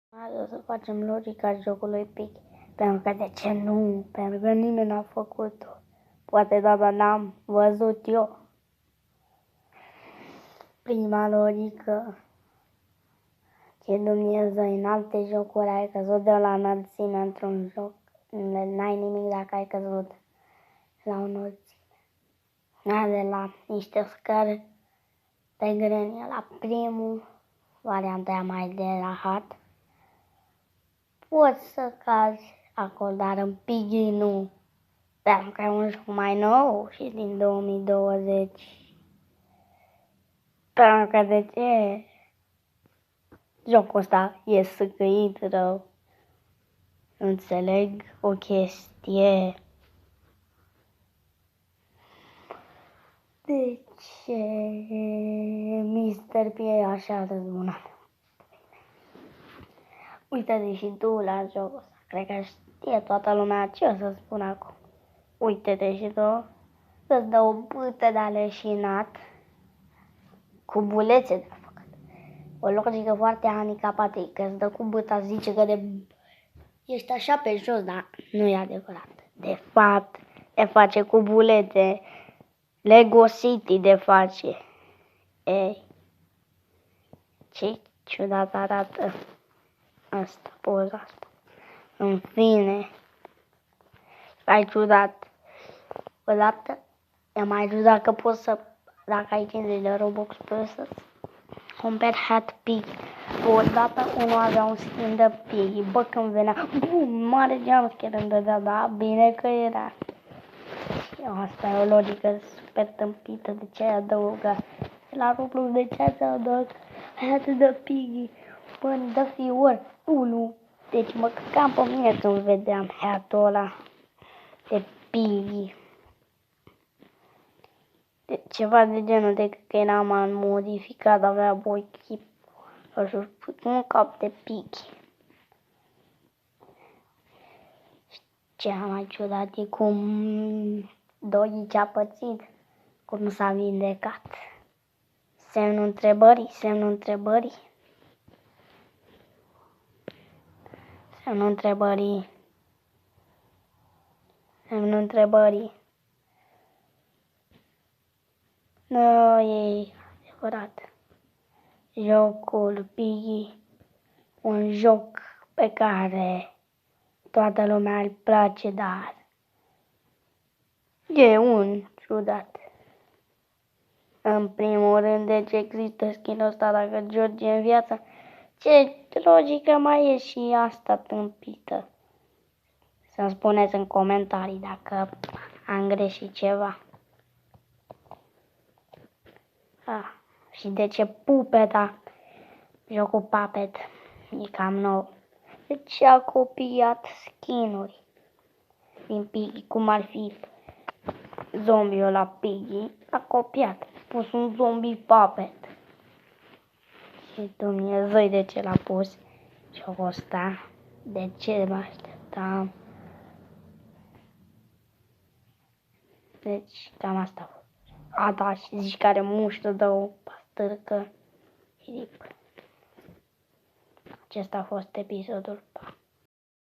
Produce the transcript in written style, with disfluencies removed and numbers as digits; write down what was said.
Azi o să facem logica jocului pic. Pentru că de ce nu? Pentru că nimeni n-a făcut-o. Poate data n-am văzut eu. Prima logică. Ce Dumnezeu în alte jocuri ai căzut de la înălțime într-un joc. N-ai nimic dacă ai căzut la o înălțime. De la niște scări de grenie la primul, varianta aia mai de rahat. Poți să cazi acolo, dar în Piggy nu. Pentru că e un joc mai nou și din 2020. Pentru că de ce? Jocul ăsta e săcăit rău. Înțeleg o chestie. De ce Mr. P e așa răzbunat? Uite-te și tu la jocul ăsta. Cred că știe toată lumea ce o să spun acum. Uite-te și tu. Îți dă o bâtă de aleșinat cu bulețe de făcut. O logică foarte handicapată, că îți dă cu bâta, zice că ești așa pe jos, dar nu e adevărat. De fapt, le face cu bulete. Lego City de face. Ei, ce ciudat arată asta, poza asta. În fine, ai ciudat. Odată, e mai ciudat că poți să, dacă ai 50 de Robux, poți să cumperi Hat Pig. Odată unul avea un skin de Piggy. Bă, când venea, bum, mare jumpscare îmi dădea, da, bine că era. Asta e o logică super tâmpită. De ce ai adăugat la Roblox? De ce ați adăugat Hat de Piggy? Bă, dă fiori, 1. Deci mă căcam pe mine când vedeam Hat-ul ăla de Piggy. De ceva de genul de că era mai modificat, avea voi chip, un cap de Piggy. Ce mai ciudat e cum Doggy ce-a pățit, cum s-a vindecat. Semnul întrebării, semnul întrebării. Semnul întrebării. Semnul întrebării. Nu e adevărat. Jocul Piggy, un joc pe care toată lumea îl place, dar e un ciudat. În primul rând, de ce există skin-ul ăsta dacă joci în viață? Ce logică mai e și asta tâmpită? Să-mi spuneți în comentarii dacă am greșit ceva. Și de ce Pupeta, jocul Puppet, e cam nou? De ce a copiat skin-uri din Piggy, cum ar fi zombiul la Piggy, a copiat, a pus un zombie Puppet. Și Dumnezeu de ce l-a pus jocul ăsta? De ce mă așteptam? Deci cam asta a fost. A, da, și zici că are muștă de o pastârcă. Acesta a fost episodul 4.